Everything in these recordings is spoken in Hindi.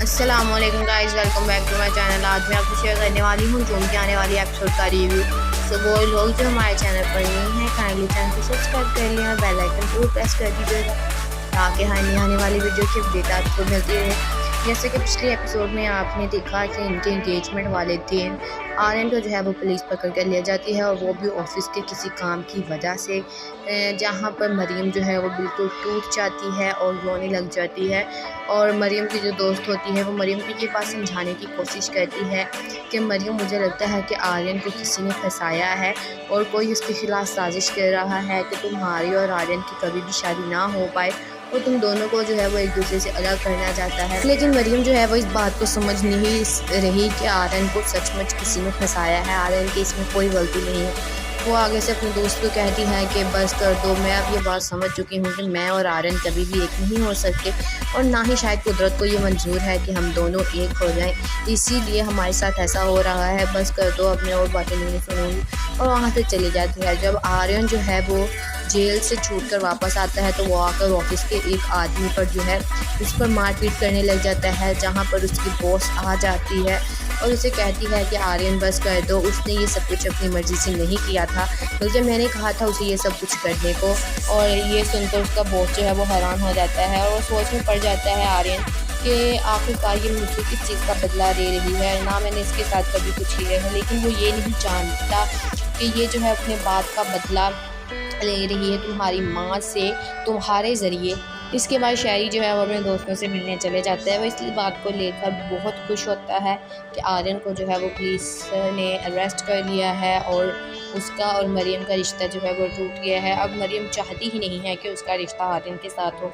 अस्सलामुअलैकुम guys, welcome back to my channel. आज मैं आपको शेयर करने वाली हूँ जून के आने वाली एपिसोड का रिव्यू। सो वो लोग जो हमारे चैनल पर नहीं हैं, काइंडली चैनल को सब्सक्राइब कर लें और बेल आइकन जरूर प्रेस कर दीजिएगा ताकि आने वाली वीडियो की अपडेट आपको मिलती रहे। जैसे कि पिछले एपिसोड में आपने देखा कि इनके एंगेजमेंट वाले दिन आर्यन को जो है वो पुलिस पकड़ कर ले जाती है, और वो भी ऑफिस के किसी काम की वजह से, जहाँ पर मरीम जो है वो बिल्कुल टूट जाती है और रोने लग जाती है। और मरीम की जो दोस्त होती है वो मरीम को ये बात समझाने की कोशिश करती है कि मरीम, मुझे लगता है कि आर्यन को किसी ने फंसाया है और कोई उसके खिलाफ साजिश कर रहा है कि तुम्हारी और आर्यन की कभी भी शादी ना हो पाए और तुम दोनों को जो है वो एक दूसरे से अलग करना चाहता है। लेकिन मरीम जो है वो इस बात को समझ नहीं रही कि आर्यन को सचमुच किसी ने फंसाया है, आर्यन की इसमें कोई गलती नहीं है। वो आगे से अपने दोस्त को कहती है कि बस कर दो, मैं अब ये बात समझ चुकी हूँ कि मैं और आर्यन कभी भी एक नहीं हो सकते, और ना ही शायद कुदरत को ये मंजूर है कि हम दोनों एक हो जाएं, इसीलिए हमारे साथ ऐसा हो रहा है, बस कर दो, अब मैं और बातें नहीं सुनूंगी। और वहाँ से चली जाती है। जब आर्यन जो है वो जेल से छूट कर वापस आता है तो वो आकर ऑफिस के एक आदमी पर जो है उस पर मारपीट करने लग जाता है, जहाँ पर उसकी बॉस आ जाती है और उसे कहती है कि आर्यन बस कर दो, उसने ये सब कुछ अपनी मर्ज़ी से नहीं किया था, बल्कि मैंने कहा था उसे ये सब कुछ करने को। और ये सुनकर उसका बॉस जो है वो हैरान हो जाता है और वो सोच में पड़ जाता है आर्यन कि आखिरकार ये मुझसे किस चीज़ का बदला ले रही है, ना मैंने इसके साथ कभी कुछ किया है। लेकिन वो ये नहीं जानता कि ये जो है अपने बात का बदला ले रही है तुम्हारी माँ से, तुम्हारे ज़रिए। इसके बाद शायरी जो है वो अपने दोस्तों से मिलने चले जाता है। वो इस बात को लेकर बहुत खुश होता है कि आर्यन को जो है वो पुलिस ने अरेस्ट कर लिया है और उसका और मरियम का रिश्ता जो है वो टूट गया है। अब मरियम चाहती ही नहीं है कि उसका रिश्ता आर्यन के साथ हो।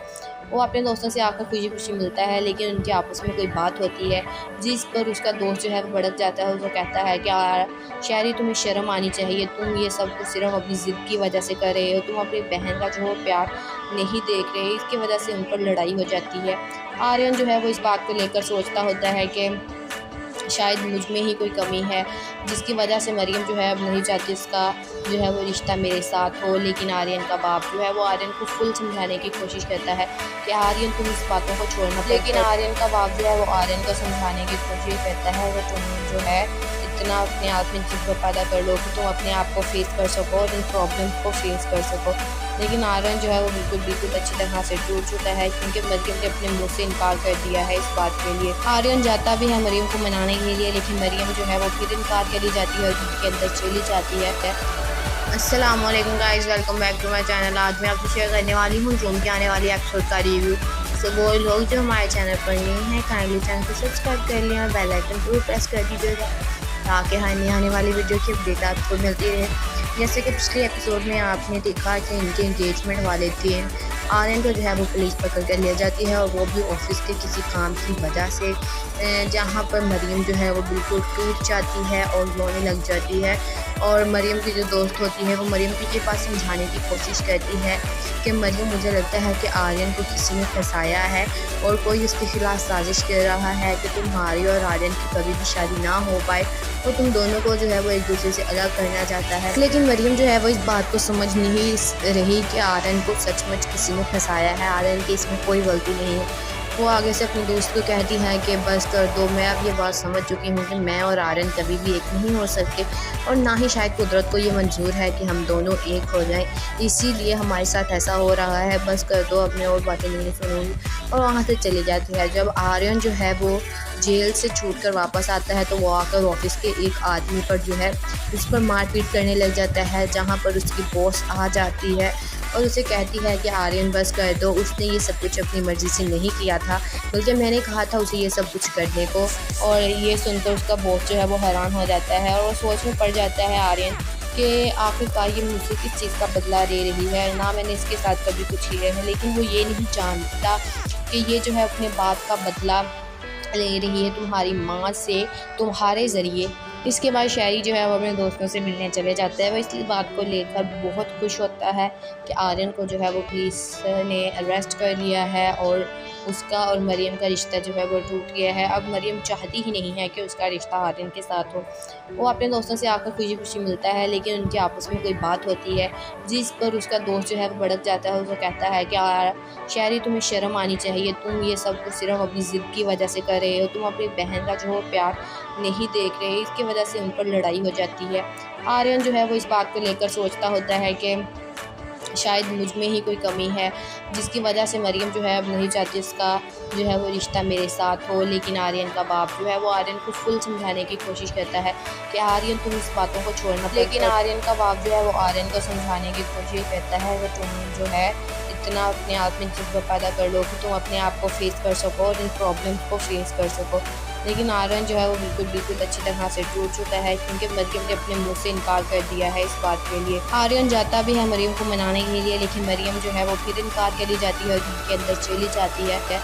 वो अपने दोस्तों से आकर खुशी खुशी मिलता है, लेकिन उनके आपस में कोई बात होती है जिस पर उसका दोस्त जो है वो भड़क जाता है। उसको कहता है कि शायरी, तुम्हें शर्म आनी चाहिए, तुम ये सब कुछ सिर्फ अपनी ज़िद की वजह से कर रहे हो, तुम अपनी बहन का जो प्यार नहीं देख रहे। इसकी वजह से उन पर लड़ाई हो जाती है। आर्यन जो है वो इस बात को लेकर सोचता होता है कि शायद मुझ में ही कोई कमी है, जिसकी वजह से मरियम जो है अब नहीं चाहती उसका जो है वो रिश्ता मेरे साथ हो। लेकिन आर्यन का बाप जो है वो आर्यन को फुल समझाने की कोशिश करता है कि आर्यन, तुम इस बातों को छोड़ना। लेकिन आर्यन का बाप जो है वो आर्यन को समझाने की कोशिश करता है कि तुम जो है इतना अपने आप में जिद्द पैदा कर लो कि तुम अपने आप को फेस कर सको और इन प्रॉब्लम्स को फेस कर सको। लेकिन आर्यन जो है वो बिल्कुल अच्छी तरह से टूट चुका है, क्योंकि मरियम ने अपने मुंह से इनकार कर दिया है इस बात के लिए। आर्यन जाता भी है मरियम को मनाने के लिए, लेकिन मरियम जो है वो फिर इनकार करी जाती है और घर के अंदर चली जाती है। अस्सलामुअलैकुम guys, welcome back to my channel. आज मैं आपको शेयर करने वाली हूँ जून के आने वाली एपिसोड का रिव्यू। सो वो लोग जो हमारे चैनल पर नहीं हैं, काइंडली चैनल को सब्सक्राइब कर लें और बेल आइकन जरूर प्रेस कर दीजिएगा ताकि आने वाली वीडियो की अपडेट आपको मिलती रहे। जैसे कि पिछले एपिसोड में आपने देखा कि इनके एंगेजमेंट वाले दिन आर्यन को जो है वो पुलिस पकड़ कर ले जाती है, और वो भी ऑफिस के किसी काम की वजह से, जहाँ पर मरीम जो है वो बिल्कुल टूट जाती है और रोने लग जाती है। और मरीम की जो दोस्त होती है वो मरीम को ये बात समझाने की कोशिश करती है कि मरीम, मुझे लगता है कि आर्यन को किसी ने फंसाया है और कोई उसके खिलाफ साजिश कर रहा है कि तुम्हारी और आर्यन की कभी भी शादी ना हो पाए और तुम दोनों को जो है वो एक दूसरे से अलग करना चाहता है। लेकिन मरीम जो है वो इस बात को समझ नहीं रही कि आर्यन को सचमुच किसी ने फंसाया है, आर्यन की इसमें कोई गलती नहीं है। वो आगे से अपने दोस्त को कहती है कि बस कर दो, मैं अब ये बात समझ चुकी हूँ कि मैं और आर्यन कभी भी एक नहीं हो सकते, और ना ही शायद कुदरत को ये मंजूर है कि हम दोनों एक हो जाएं, इसीलिए हमारे साथ ऐसा हो रहा है, बस कर दो, अब मैं और बातें नहीं सुनूंगी। और वहाँ से चली जाती है। जब आर्यन जो है वो जेल से छूट कर वापस आता है तो वो आकर ऑफिस के एक आदमी पर जो है उस पर मारपीट करने लग जाता है, जहाँ पर उसकी बॉस आ जाती है और उसे कहती है कि आर्यन बस कर दो, उसने ये सब कुछ अपनी मर्ज़ी से नहीं किया था, बल्कि मैंने कहा था उसे ये सब कुछ करने को। और ये सुनकर उसका बॉस जो है वो हैरान हो जाता है और वो सोच में पड़ जाता है आर्यन कि आखिरकार ये मुझसे किस चीज़ का बदला ले रही है, ना मैंने इसके साथ कभी कुछ किया है। लेकिन वो ये नहीं जानता कि ये जो है अपने बात का बदला ले रही है तुम्हारी माँ से, तुम्हारे ज़रिए। इसके बाद शहरी जो है वो अपने दोस्तों से मिलने चले जाता है। वो इस बात को लेकर बहुत खुश होता है कि आर्यन को जो है वो पुलिस ने अरेस्ट कर लिया है और उसका और मरियम का रिश्ता जो है वो टूट गया है। अब मरियम चाहती ही नहीं है कि उसका रिश्ता आर्यन के साथ हो। वो अपने दोस्तों से आकर खुशी खुशी मिलता है, लेकिन उनके आपस में कोई बात होती है जिस पर उसका दोस्त जो है वो भड़क जाता है। उसे कहता है कि शहरी, तुम्हें शर्म आनी चाहिए, तुम ये सब कुछ सिर्फ अपनी ज़िद की वजह से कर रहे हो, तुम अपनी बहन का जो प्यार नहीं देख रहे। इसकी वजह से उन पर लड़ाई हो जाती है। आर्यन जो है वो इस बात को लेकर सोचता होता है कि शायद मुझ में ही कोई कमी है जिसकी वजह से मरियम जो है अब नहीं चाहती उसका जो है वो रिश्ता मेरे साथ हो। लेकिन आर्यन का बाप जो है वो आर्यन को फुल समझाने की कोशिश करता है कि आर्यन तुम इस बातों को छोड़ना। लेकिन आर्यन का बाप जो है वो आर्यन को समझाने की कोशिश करता है कि तुम जो है इतना अपने आप में जज्बा पैदा कर लो कि तुम अपने आप को फेस कर सको और इन प्रॉब्लम्स को फेस कर सको। लेकिन आर्यन जो है वो बिल्कुल अच्छी तरह से टूट चुका है, क्योंकि मरियम ने अपने मुंह से इनकार कर दिया है इस बात के लिए। आर्यन जाता भी है मरियम को मनाने के लिए, लेकिन मरियम जो है वो फिर इनकार करी जाती है और घर के अंदर चली जाती है।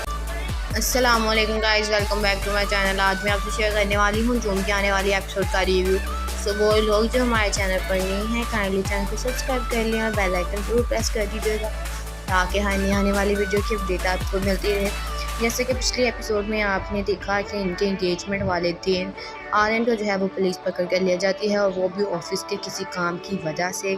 अस्सलाम वालेकुम guys, welcome back to my channel. आज मैं आपसे शेयर करने वाली हूँ जूम के आने वाली एपिसोड का रिव्यू। सो वो लोग जो हमारे चैनल पर नहीं हैं, काइंडली चैनल को सब्सक्राइब कर लें और बेल आइकन जरूर प्रेस कर दीजिएगा ताकि आने वाली वीडियो की अपडेट आपको मिलती रहे। जैसे कि पिछले एपिसोड में आपने देखा कि इनके एंगेजमेंट वाले दिन आर्यन को जो है वो पुलिस पकड़ कर ले जाती है, और वो भी ऑफिस के किसी काम की वजह से,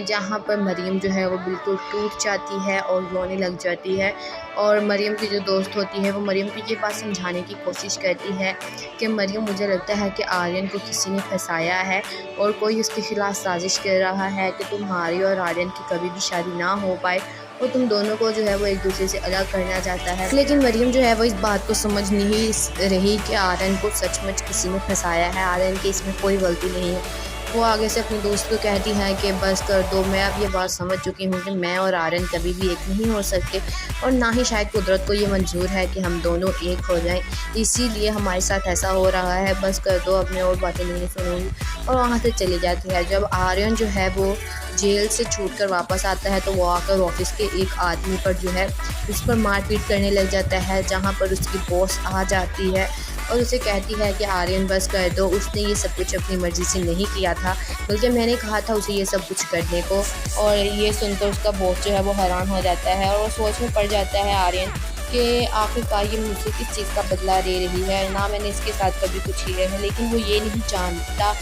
जहाँ पर मरियम जो है वो बिल्कुल टूट जाती है और रोने लग जाती है। और मरियम की जो दोस्त होती है वो मरियम को ये बात समझाने की कोशिश करती है कि मरियम, मुझे लगता है कि आर्यन को किसी ने फंसाया है और कोई उसके खिलाफ साजिश कर रहा है कि तुम्हारी और आर्यन की कभी भी शादी ना हो पाए, और तुम दोनों को जो है वो एक दूसरे से अलग करना चाहता है। लेकिन मरियम जो है वो इस बात को समझ नहीं रही कि आर्यन को सचमुच किसी ने फंसाया है, आर्यन की इसमें कोई गलती नहीं है। वो आगे से अपने दोस्त को कहती है कि बस कर दो, मैं अब ये बात समझ चुकी हूँ कि मैं और आर्यन कभी भी एक नहीं हो सकते, और ना ही शायद कुदरत को ये मंजूर है कि हम दोनों एक हो जाएं, इसीलिए हमारे साथ ऐसा हो रहा है, बस कर दो, अब मैं और बातें नहीं सुनूंगी। और वहाँ से चली जाती है। जब आर्यन जो है वो जेल से छूट कर वापस आता है तो वो आकर ऑफिस के एक आदमी पर जो है उस पर मारपीट करने लग जाता है, जहाँ पर उसकी बॉस आ जाती है और उसे कहती है कि आर्यन बस कर दो, उसने ये सब कुछ अपनी मर्ज़ी से नहीं किया था, बल्कि मैंने कहा था उसे ये सब कुछ करने को। और ये सुनकर उसका बॉस जो है वो हैरान हो जाता है और वो सोच में पड़ जाता है आर्यन कि आखिरकार ये मुझसे किस चीज़ का बदला ले रही है, ना मैंने इसके साथ कभी कुछ किया है। लेकिन वो ये नहीं जानता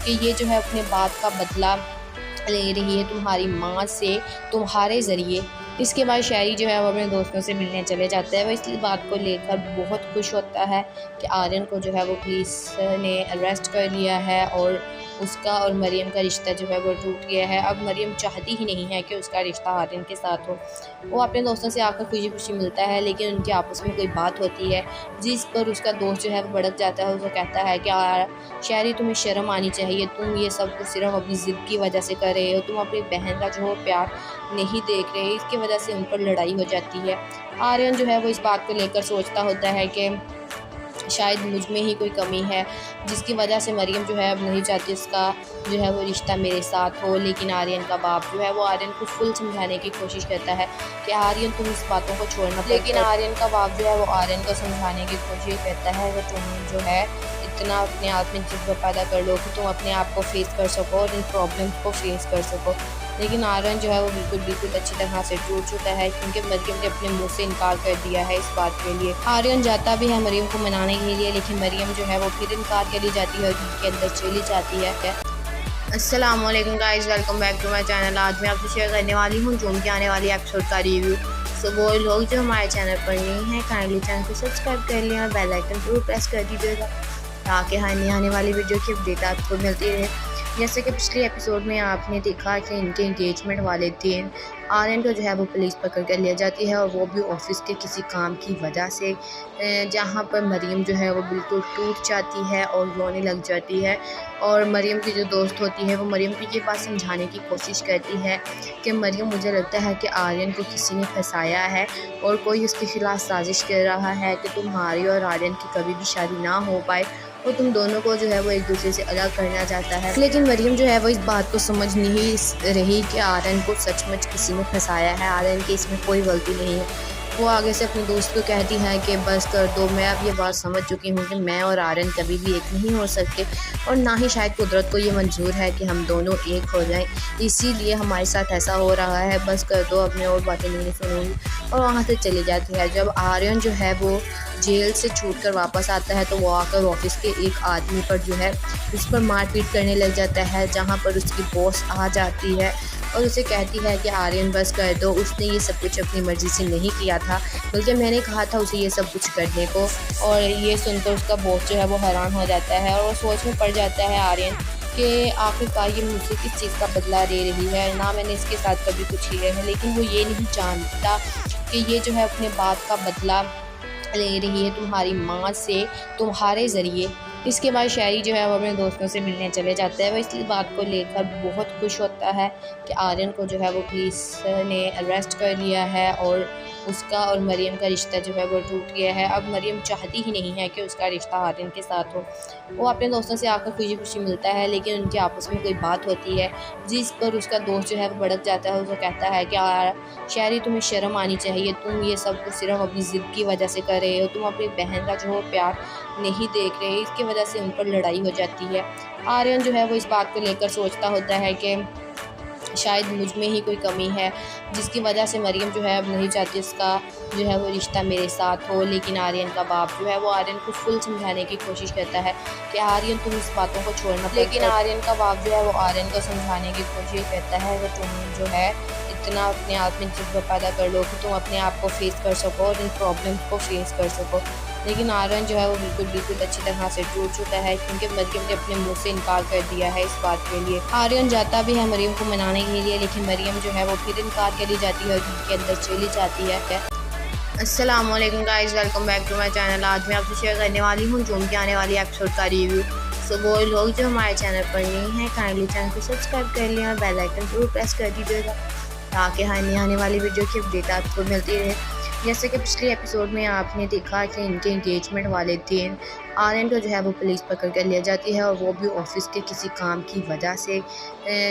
कि ये जो है अपने बात का बदला ले रही है तुम्हारी माँ से, तुम्हारे ज़रिए। इसके बाद शहरी जो है वो अपने दोस्तों से मिलने चले जाता है। वो इस बात को लेकर बहुत खुश होता है कि आर्यन को जो है वो पुलिस ने अरेस्ट कर लिया है और उसका और मरियम का रिश्ता जो है वो टूट गया है। अब मरियम चाहती ही नहीं है कि उसका रिश्ता आर्यन के साथ हो। वो अपने दोस्तों से आकर खुशी खुशी मिलता है, लेकिन उनके आपस में कोई बात होती है जिस पर उसका दोस्त जो है वो भड़क जाता है। उसे कहता है कि शहरी, तुम्हें शर्म आनी चाहिए, तुम ये सब कुछ सिर्फ अपनी ज़िद की वजह से कर रहे हो, तुम अपनी बहन का जो प्यार नहीं देख रहे। इसकी वजह से उन पर लड़ाई हो जाती है। आर्यन जो है वो इस बात को लेकर सोचता होता है कि शायद मुझ में ही कोई कमी है जिसकी वजह से मरियम जो है अब नहीं चाहती उसका जो है वो रिश्ता मेरे साथ हो। लेकिन आर्यन का बाप जो है वो आर्यन को फुल समझाने की कोशिश करता है कि आर्यन तुम इस बातों को छोड़ना। लेकिन आर्यन का बाप जो है वो आर्यन को समझाने की कोशिश करता है कि तुम जो है इतना अपने आप में जज्बा पैदा कर लो कि तुम अपने आप को फेस कर सको और इन प्रॉब्लम्स को फेस कर सको। लेकिन आर्यन जो है वो बिल्कुल अच्छी तरह से टूट चुका है, क्योंकि मरियम ने अपने मुंह से इनकार कर दिया है इस बात के लिए। आर्यन जाता भी है मरियम को मनाने के लिए, लेकिन मरियम जो है वो फिर इनकार करी जाती है और घर के अंदर चली जाती है। अस्सलाम वालेकुम guys, welcome back to my channel. आज मैं आपसे शेयर करने वाली हूँ जूम के आने वाली एपिसोड का रिव्यू। सो वो लोग जो हमारे चैनल पर नहीं हैं, काइंडली चैनल को सब्सक्राइब कर लें और बेल आइकन जरूर प्रेस कर दीजिएगा ताकि आने वाली वीडियो की अपडेट आपको मिलती रहे। जैसे कि पिछले एपिसोड में आपने देखा कि इनके एंगेजमेंट वाले दिन आर्यन को जो है वो पुलिस पकड़ कर ले जाती है, और वो भी ऑफिस के किसी काम की वजह से, जहाँ पर मरियम जो है वो बिल्कुल टूट जाती है और रोने लग जाती है। और मरियम की जो दोस्त होती है वो मरियम को ये बात समझाने की कोशिश करती है कि मरियम, मुझे लगता है कि आर्यन को किसी ने फंसाया है और कोई उसके खिलाफ साजिश कर रहा है कि तुम्हारी और आर्यन की कभी भी शादी ना हो पाए, और तुम दोनों को जो है वो एक दूसरे से अलग करना चाहता है। लेकिन मरियम जो है वो इस बात को समझ नहीं रही कि आर्यन को सचमुच किसी ने फंसाया है, आर्यन की इसमें कोई गलती नहीं है। वो आगे से अपने दोस्त को कहती है कि बस कर दो, मैं अब ये बात समझ चुकी हूँ कि मैं और आर्यन कभी भी एक नहीं हो सकते और ना ही शायद कुदरत को ये मंजूर है कि हम दोनों एक हो जाएं, इसीलिए हमारे साथ ऐसा हो रहा है, बस कर दो, अब मैं और बातें नहीं सुनूंगी। और वहाँ से चली जाती है। जब आर्यन जो है वो जेल से छूट कर वापस आता है तो वो आकर ऑफिस के एक आदमी पर जो है उस पर मारपीट करने लग जाता है, जहाँ पर उसकी बॉस आ जाती है और उसे कहती है कि आर्यन बस कर दो, उसने ये सब कुछ अपनी मर्ज़ी से नहीं किया था, बल्कि मैंने कहा था उसे ये सब कुछ करने को। और ये सुनकर उसका बॉस जो है वो हैरान हो जाता है और वो सोच में पड़ जाता है आर्यन कि आखिरकार ये मुझसे किस चीज़ का बदला ले रही है, ना मैंने इसके साथ कभी कुछ किया है, लेकिन वो ये नहीं जानता कि ये जो है अपने बात का बदला ले रही है तुम्हारी माँ से, तुम्हारे ज़रिए। इसके बाद शायरी जो है वो अपने दोस्तों से मिलने चले जाता है। वो इस बात को लेकर बहुत खुश होता है कि आर्यन को जो है वो पुलिस ने अरेस्ट कर लिया है और उसका और मरियम का रिश्ता जो है वो टूट गया है। अब मरियम चाहती ही नहीं है कि उसका रिश्ता आर्यन के साथ हो। वो अपने दोस्तों से आकर खुशी खुशी मिलता है, लेकिन उनके आपस में कोई बात होती है जिस पर उसका दोस्त जो है वो भड़क जाता है। उसे कहता है कि शायरी तुम्हें शर्म आनी चाहिए, तुम ये सब कुछ सिर्फ अपनी ज़िद की वजह से कर रहे हो, तुम अपनी बहन का जो प्यार नहीं देख रहे। इसकी वजह से उन पर लड़ाई हो जाती है। आर्यन जो है वो इस बात को लेकर सोचता होता है कि शायद मुझ में ही कोई कमी है, जिसकी वजह से मरियम जो है अब नहीं चाहती उसका जो है वो रिश्ता मेरे साथ हो। लेकिन आर्यन का बाप जो है वो आर्यन को फुल समझाने की कोशिश करता है कि आर्यन तुम इस बातों को छोड़ना। लेकिन आर्यन का बाप जो है वो आर्यन को समझाने की कोशिश करता है कि तुम जो है इतना अपने आप में जज्बा पैदा कर लो कि तुम अपने आप को फेस कर सको और इन प्रॉब्लम्स को फेस कर सको। लेकिन आर्यन जो है वो बिल्कुल अच्छी तरह से टूट चुका है, क्योंकि मरियम ने अपने मुंह से इनकार कर दिया है इस बात के लिए। आर्यन जाता भी है मरियम को मनाने के लिए, लेकिन मरियम जो है वो फिर इनकार करी जाती है और घर के अंदर चली जाती है। अस्सलाम वालेकुम guys, welcome back to my channel. आज मैं आपसे शेयर करने वाली हूँ जूम की आने वाली एपिसोड का रिव्यू। सो वो लोग जो हमारे चैनल पर नए हैं काइंडली चैनल को सब्सक्राइब कर लें और बेल आइकन जरूर प्रेस कर दीजिएगा ताकि हर आने वाली वीडियो की अपडेट आपको मिलती रहे। जैसे कि पिछले एपिसोड में आपने देखा कि इनके एंगेजमेंट वाले दिन आर्यन को जो है वो पुलिस पकड़ कर ले जाती है, और वो भी ऑफिस के किसी काम की वजह से,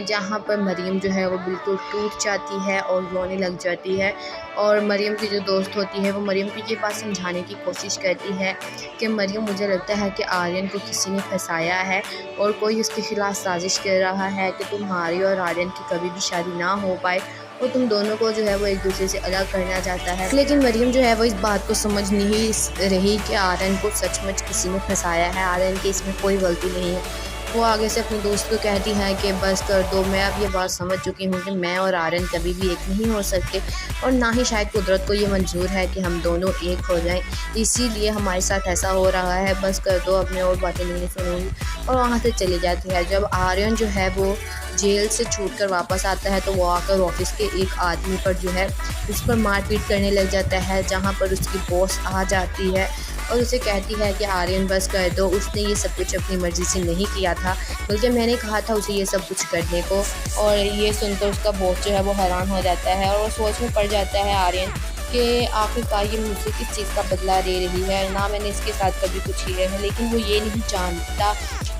जहाँ पर मरियम जो है वो बिल्कुल टूट जाती है और रोने लग जाती है। और मरियम की जो दोस्त होती है वो मरियम को ये बात समझाने की कोशिश करती है कि मरियम, मुझे लगता है कि आर्यन को किसी ने फंसाया है और कोई उसके खिलाफ साजिश कर रहा है कि तुम्हारी और आर्यन की कभी भी शादी ना हो पाए और तुम दोनों को जो है वो एक दूसरे से अलग करना चाहता है। लेकिन मरियम जो है वो इस बात को समझ नहीं रही कि आर्यन को सचमुच किसी ने फंसाया है, आर्यन की इसमें कोई गलती नहीं है। वो आगे से अपने दोस्त को कहती है कि बस कर दो, मैं अब ये बात समझ चुकी हूँ कि मैं और आर्यन कभी भी एक नहीं हो सकते और ना ही शायद कुदरत को ये मंजूर है कि हम दोनों एक हो जाएं, इसीलिए हमारे साथ ऐसा हो रहा है, बस कर दो, अब मैं और बातें नहीं सुनूंगी। और वहाँ से चली जाती है। जब आर्यन जो है वो जेल से छूट कर वापस आता है तो वो आकर ऑफिस के एक आदमी पर जो है उस पर मारपीट करने लग जाता है, जहाँ पर उसकी बॉस आ जाती है और उसे कहती है कि आर्यन बस कर दो, उसने ये सब कुछ अपनी मर्ज़ी से नहीं किया था, बल्कि मैंने कहा था उसे ये सब कुछ करने को। और ये सुनकर उसका बॉस जो है वो हैरान हो जाता है और वो सोच में पड़ जाता है आर्यन कि आखिरकार ये मुझसे किस चीज़ का बदला ले रही है, ना मैंने इसके साथ कभी कुछ किया है, लेकिन वो ये नहीं जानता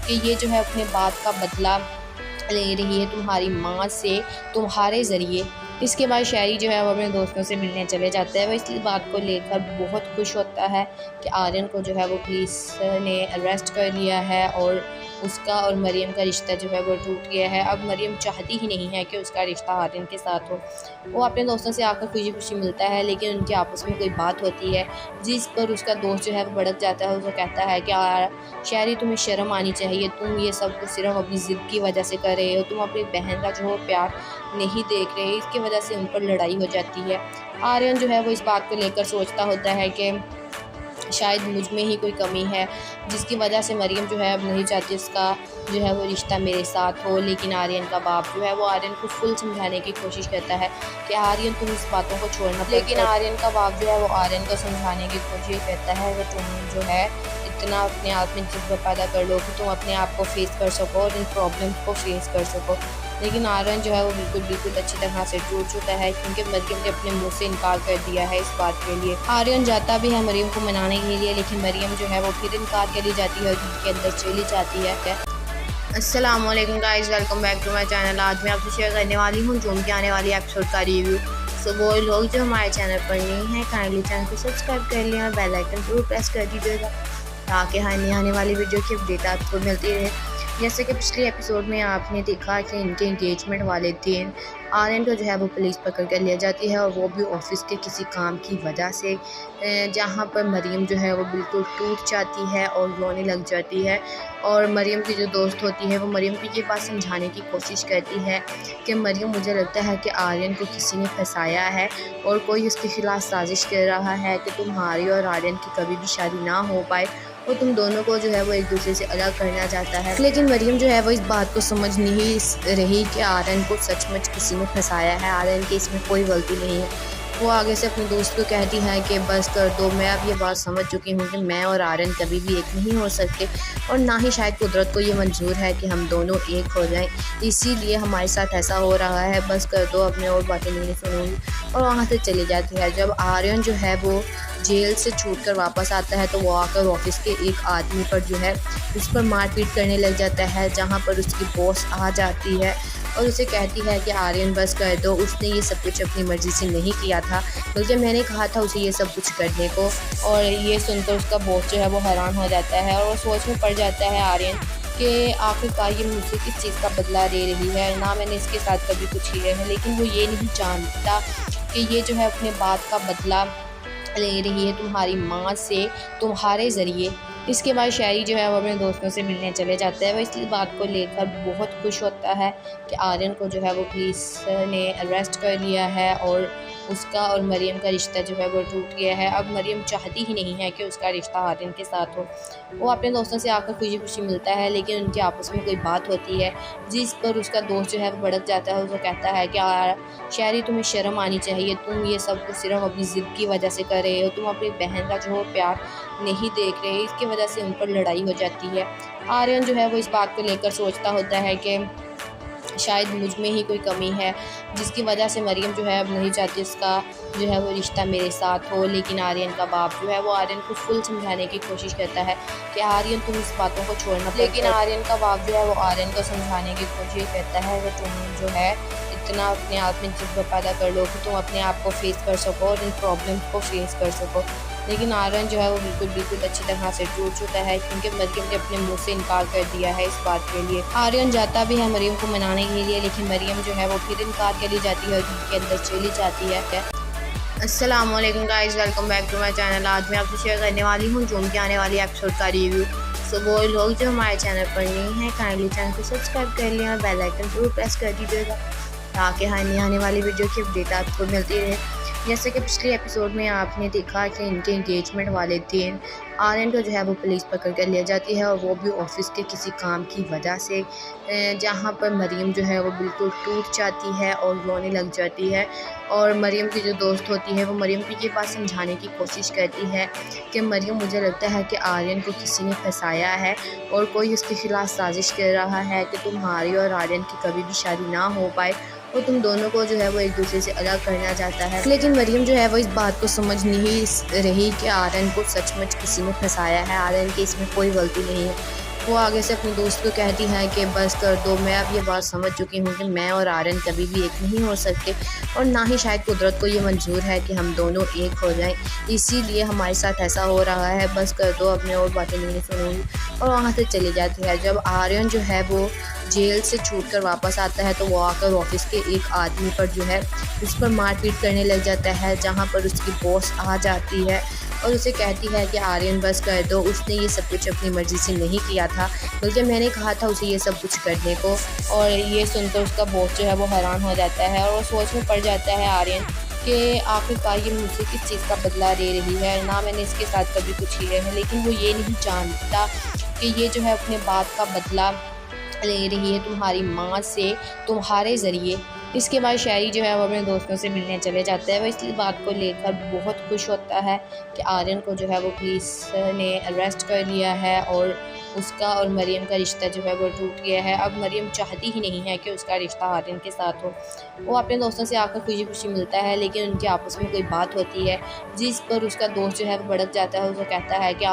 कि ये जो है अपने बात का बदला ले रही है तुम्हारी माँ से, तुम्हारे ज़रिए। इसके बाद शायरी जो है वो अपने दोस्तों से मिलने चले जाता है। वो इस बात को लेकर बहुत खुश होता है कि आर्यन को जो है वो पुलिस ने अरेस्ट कर लिया है और उसका और मरियम का रिश्ता जो है वो टूट गया है। अब मरियम चाहती ही नहीं है कि उसका रिश्ता आर्यन के साथ हो। वो अपने दोस्तों से आकर खुशी खुशी मिलता है, लेकिन उनके आपस में कोई बात होती है जिस पर उसका दोस्त जो है वो भड़क जाता है। उसे कहता है कि शायरी तुम्हें शर्म आनी चाहिए, तुम ये सब कुछ सिर्फ अपनी ज़िद की वजह से कर रहे हो, तुम अपनी बहन का जो प्यार नहीं देख रहे। इसकी वजह से उन पर लड़ाई हो जाती है। आर्यन जो है वो इस बात को लेकर सोचता होता है कि शायद मुझ में ही कोई कमी है, जिसकी वजह से मरियम जो है अब नहीं चाहती उसका जो है वो रिश्ता मेरे साथ हो। लेकिन आर्यन का बाप जो है वो आर्यन को फुल समझाने की कोशिश करता है कि आर्यन तुम इस बातों को छोड़ना। लेकिन आर्यन का बाप जो है वो आर्यन को समझाने की कोशिश करता है कि तुम जो है इतना अपने आप में जज्बा पैदा कर लो कि तुम अपने आप को फेस कर सको और इन प्रॉब्लम्स को फेस कर सको। लेकिन आर्यन जो है वो बिल्कुल अच्छी तरह से टूट चुका है, क्योंकि मरियम ने अपने मुंह से इनकार कर दिया है इस बात के लिए। आर्यन जाता भी है मरियम को मनाने के लिए, लेकिन मरियम जो है वो फिर इनकार करी जाती है और घर के अंदर चली जाती है। अस्सलाम वालेकुम guys, welcome back to my channel. आज मैं आपसे शेयर करने वाली हूँ जूम की आने वाली एपिसोड का रिव्यू। सो वो लोग जो हमारे चैनल पर नहीं हैं काइंडली चैनल को सब्सक्राइब कर लें और बेल आइकन जरूर प्रेस कर दीजिएगा ताकि आने वाली वीडियो की अपडेट आपको मिलती रहे। जैसे कि पिछले एपिसोड में आपने देखा कि इनके एंगेजमेंट वाले दिन आर्यन को जो है वो पुलिस पकड़ कर लिया जाती है और वो भी ऑफिस के किसी काम की वजह से, जहां पर मरीम जो है वो बिल्कुल टूट जाती है और रोने लग जाती है। और मरीम की जो दोस्त होती है वो मरीम को ये बात समझाने की कोशिश करती है कि मरीम, मुझे लगता है कि आर्यन को किसी ने फंसाया है और कोई उसके खिलाफ साजिश कर रहा है कि तुम्हारी और आर्यन की कभी भी शादी ना हो पाए और तुम दोनों को जो है वो एक दूसरे से अलग करना चाहता है। लेकिन मरीम जो है वो इस बात को समझ नहीं रही कि आर्यन को सचमुच किसी ने फंसाया है, आर्यन की इसमें कोई गलती नहीं है। वो आगे से अपने दोस्त को कहती है कि बस कर दो, मैं अब ये बात समझ चुकी हूँ कि मैं और आर्यन कभी भी एक नहीं हो सकते और ना ही शायद कुदरत को ये मंजूर है कि हम दोनों एक हो जाएं, इसीलिए हमारे साथ ऐसा हो रहा है, बस कर दो, अब मैं और बातें नहीं सुनूंगी। और वहाँ से चली जाती है। जब आर्यन जो है वो जेल से छूट कर वापस आता है तो वो आकर ऑफिस के एक आदमी पर जो है उस पर मारपीट करने लग जाता है, जहाँ पर उसकी बॉस आ जाती है और उसे कहती है कि आर्यन बस कर दो, उसने ये सब कुछ अपनी मर्ज़ी से नहीं किया था, बल्कि मैंने कहा था उसे ये सब कुछ करने को। और ये सुनकर उसका बॉस जो है वो हैरान हो जाता है और वो सोच में पड़ जाता है आर्यन कि आखिरकार ये मुझसे किस चीज़ का बदला ले रही है, ना मैंने इसके साथ कभी कुछ किया है। लेकिन वो ये नहीं जानता कि ये जो है अपने बात का बदला ले रही है तुम्हारी माँ से, तुम्हारे ज़रिए। इसके बाद शायरी जो है वो अपने दोस्तों से मिलने चले जाता है। वो इस बात को लेकर बहुत खुश होता है कि आर्यन को जो है वो पुलिस ने अरेस्ट कर लिया है और उसका और मरीम का रिश्ता जो है वो टूट गया है। अब मरीम चाहती ही नहीं है कि उसका रिश्ता आर्यन के साथ हो। वो अपने दोस्तों से आकर खुशी खुशी मिलता है, लेकिन उनके आपस में कोई बात होती है जिस पर उसका दोस्त जो है वो भड़क जाता है। उसे कहता है कि शायरी, तुम्हें शर्म आनी चाहिए, तुम ये सब कुछ सिर्फ अपनी ज़िद की वजह से कर रहे हो, तुम अपनी बहन का जो प्यार नहीं देख रहे, इसकी वजह से उन पर लड़ाई हो जाती है। आर्यन जो है वो इस बात को लेकर सोचता होता है कि शायद मुझ में ही कोई कमी है जिसकी वजह से मरीम जो है अब नहीं चाहती उसका जो है वो रिश्ता मेरे साथ हो। लेकिन आर्यन का बाप जो है वो आर्यन को फुल समझाने की कोशिश करता है कि आर्यन तुम इस बातों को छोड़ना। लेकिन आर्यन का बाप जो है वो आर्यन को समझाने की कोशिश करता है कि तुम जो है इतना अपने आप में जज्बा पैदा कर लो कि तुम अपने आप को फेस कर सको और इन प्रॉब्लम्स को फेस कर सको। लेकिन आर्यन जो है वो बिल्कुल अच्छी तरह से टूट चुका है क्योंकि मरीम ने अपने मुंह से इनकार कर दिया है इस बात के लिए। आर्यन जाता भी है मरीम को मनाने के लिए, लेकिन मरीम जो है वो फिर इनकार कर ली जाती है और घर के अंदर चली जाती है। अस्सलाम वालेकुम guys, welcome back to my channel. आज मैं आपसे शेयर करने वाली हूँ जून के आने वाली एपिसोड का रिव्यू। सो वो लोग जो हमारे चैनल पर नहीं हैं काइंडली चैनल को सब्सक्राइब कर लें और बेल आइकन जरूर प्रेस कर दीजिएगा ताकि आने वाली वीडियो की अपडेट आपको मिलती रहे। जैसे कि पिछले एपिसोड में आपने देखा कि इनके एंगेजमेंट वाले दिन आर्यन को जो है वो पुलिस पकड़ कर लिया जाती है और वो भी ऑफिस के किसी काम की वजह से, जहां पर मरीम जो है वो बिल्कुल टूट जाती है और रोने लग जाती है। और मरीम की जो दोस्त होती है वो मरीम को ये बात समझाने की कोशिश करती है कि मरीम, मुझे लगता है कि आर्यन को किसी ने फंसाया है और कोई उसके खिलाफ साजिश कर रहा है कि तुम्हारी और आर्यन की कभी भी शादी ना हो पाए और तुम दोनों को जो है वो एक दूसरे से अलग करना चाहता है। लेकिन मरीम जो है वो इस बात को समझ नहीं रही कि आर्यन को सचमुच किसी ने फंसाया है, आर्यन की इसमें कोई गलती नहीं है। वो आगे से अपने दोस्त को कहती है कि बस कर दो, मैं अब ये बात समझ चुकी हूँ कि मैं और आर्यन कभी भी एक नहीं हो सकते और ना ही शायद कुदरत को ये मंजूर है कि हम दोनों एक हो जाएं, इसीलिए हमारे साथ ऐसा हो रहा है, बस कर दो, अब मैं और बातें नहीं सुनूंगी। और वहाँ से चली जाती है। जब आर्यन जो है वो जेल से छूट कर वापस आता है तो वो आकर ऑफिस के एक आदमी पर जो है उस पर मारपीट करने लग जाता है, जहाँ पर उसकी बॉस आ जाती है और उसे कहती है कि आर्यन बस कर दो, उसने ये सब कुछ अपनी मर्ज़ी से नहीं किया था, बल्कि मैंने कहा था उसे ये सब कुछ करने को। और ये सुनकर उसका बॉस जो है वो हैरान हो जाता है और वो सोच में पड़ जाता है आर्यन कि आखिरकार ये मुझसे किस चीज़ का बदला ले रही है, ना मैंने इसके साथ कभी कुछ किया है। लेकिन वो ये नहीं जानता कि ये जो है अपने बात का बदला ले रही है तुम्हारी माँ से, तुम्हारे ज़रिए। इसके बाद शायरी जो है वो अपने दोस्तों से मिलने चले जाता है। वो इस बात को लेकर बहुत खुश होता है कि आर्यन को जो है वो पुलिस ने अरेस्ट कर लिया है और उसका और मरियम का रिश्ता जो है वो टूट गया है। अब मरियम चाहती ही नहीं है कि उसका रिश्ता आर्यन के साथ हो। वो अपने दोस्तों से आकर खुशी खुशी मिलता है, लेकिन उनके आपस में कोई बात होती है जिस पर उसका दोस्त जो है वो भड़क जाता है। उसे कहता है कि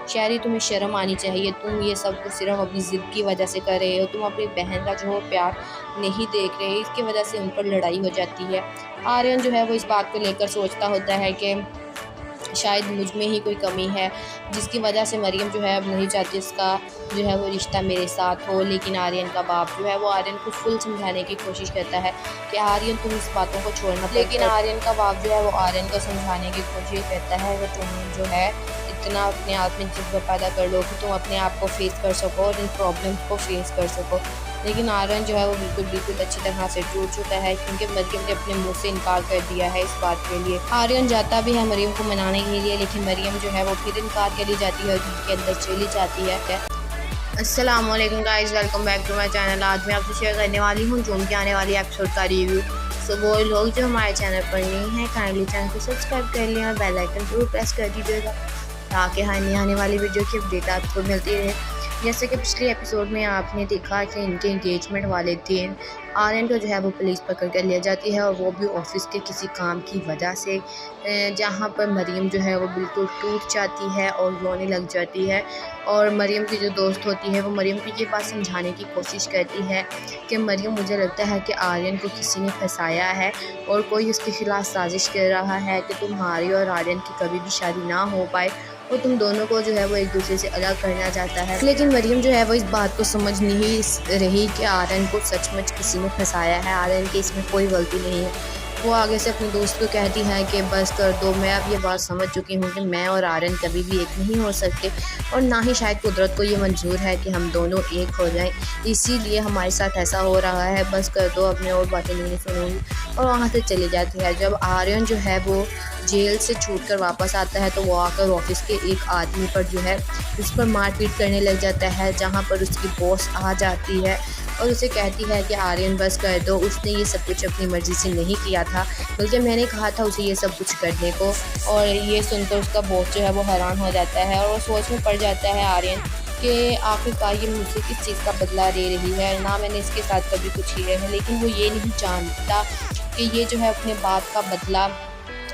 शहरी, तुम्हें शर्म आनी चाहिए, तुम ये सब कुछ सिर्फ अपनी ज़िद की वजह से कर रहे हो, तुम अपनी बहन का जो है प्यार नहीं देख रहे। इसकी वजह से उन पर लड़ाई हो जाती है। आर्यन जो है वो इस बात को लेकर सोचता होता है कि शायद मुझ में ही कोई कमी है, जिसकी वजह से मरियम जो है अब नहीं चाहती इसका जो है वो रिश्ता मेरे साथ हो। लेकिन आर्यन का बाप जो है वो आर्यन को फुल समझाने की कोशिश करता है कि आर्यन तुम इस बातों को छोड़ना। लेकिन आर्यन का बाप जो है वो आर्यन को समझाने की कोशिश करता है कि तुम जो है इतना अपने आप में जज्बा पैदा कर लो कि तुम अपने आप को फेस कर सको और इन प्रॉब्लम्स को फेस कर सको। लेकिन आर्यन जो है वो बिल्कुल अच्छी तरह से टूट चुका है, क्योंकि मरियम ने अपने मुंह से इनकार कर दिया है इस बात के लिए। आर्यन जाता भी है मरियम को मनाने के लिए, लेकिन मरियम जो है वो फिर इनकार करी जाती है और घर के अंदर चली जाती है। अस्सलाम वालेकुम guys, welcome back to my channel. आज मैं आपसे शेयर करने वाली हूँ जूम की आने वाली एपिसोड का रिव्यू। सो वो लोग जो हमारे चैनल पर नए हैं, काइंडली चैनल को सब्सक्राइब कर लें और बेल आइकन जरूर प्रेस कर दीजिएगा, ताकि हर आने वाली वीडियो की अपडेट आपको मिलती रहे। जैसे कि पिछले एपिसोड में आपने देखा कि इनके एंगेजमेंट वाले दिन आर्यन को जो है वो पुलिस पकड़ कर लिया जाती है, और वो भी ऑफिस के किसी काम की वजह से, जहां पर मरियम जो है वो बिल्कुल टूट जाती है और रोने लग जाती है। और मरियम की जो दोस्त होती है वो मरियम को ये बात समझाने की कोशिश करती है कि मरियम, मुझे लगता है कि आर्यन को किसी ने फंसाया है और कोई उसके खिलाफ साजिश कर रहा है कि तुम्हारी और आर्यन की कभी भी शादी ना हो पाए, और तुम दोनों को जो है वो एक दूसरे से अलग करना चाहता है। लेकिन मरियम जो है वो इस बात को समझ नहीं रही कि आर्यन को सचमुच किसी ने फंसाया है, आर्यन की इसमें कोई गलती नहीं है। वो आगे से अपने दोस्त को कहती है कि बस कर दो, मैं अब ये बात समझ चुकी हूँ कि मैं और आर्यन कभी भी एक नहीं हो सकते, और ना ही शायद कुदरत को ये मंजूर है कि हम दोनों एक हो जाएं, इसीलिए हमारे साथ ऐसा हो रहा है, बस कर दो, अब मैं और बातें नहीं सुनूंगी। और वहाँ से चली जाती है। जब आर्यन जो है वो जेल से छूट कर वापस आता है, तो वो आकर ऑफिस के एक आदमी पर जो है उस पर मारपीट करने लग जाता है, जहाँ पर उसकी बॉस आ जाती है और उसे कहती है कि आर्यन बस कर दो, उसने ये सब कुछ अपनी मर्ज़ी से नहीं किया था, बल्कि मैंने कहा था उसे ये सब कुछ करने को। और ये सुनकर उसका बॉस जो है वो हैरान हो जाता है, और वो सोच में पड़ जाता है आर्यन कि आखिरकार ये मुझसे किस चीज़ का बदला ले रही है, ना मैंने इसके साथ कभी कुछ किया है। लेकिन वो ये नहीं जानता कि ये जो है अपने बात का बदला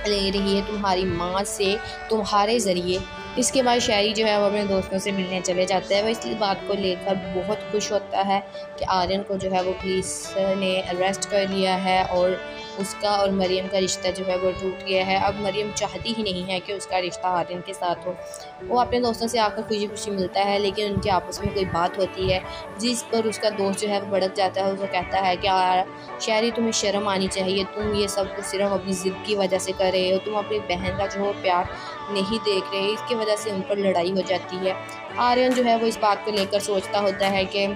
ले रही है तुम्हारी माँ से, तुम्हारे ज़रिए। इसके बाद शहरी जो है वो अपने दोस्तों से मिलने चले जाते हैं। वो इस बात को लेकर बहुत खुश होता है कि आर्यन को जो है वो पुलिस ने अरेस्ट कर लिया है और उसका और मरियम का रिश्ता जो है वो टूट गया है। अब मरियम चाहती ही नहीं है कि उसका रिश्ता आर्यन के साथ हो। वो अपने दोस्तों से आकर खुशी खुशी मिलता है, लेकिन उनके आपस में कोई बात होती है जिस पर उसका दोस्त जो है वो भड़क जाता है। उसे कहता है कि शहरी, तुम्हें शर्म आनी चाहिए, तुम ये सब कुछ सिर्फ अपनी ज़िद की वजह से कर रहे हो, तुम अपनी बहन का जो है प्यार नहीं देख रहे। इसकी वजह से उन पर लड़ाई हो जाती है। आर्यन जो है वो इस बात को लेकर सोचता होता है कि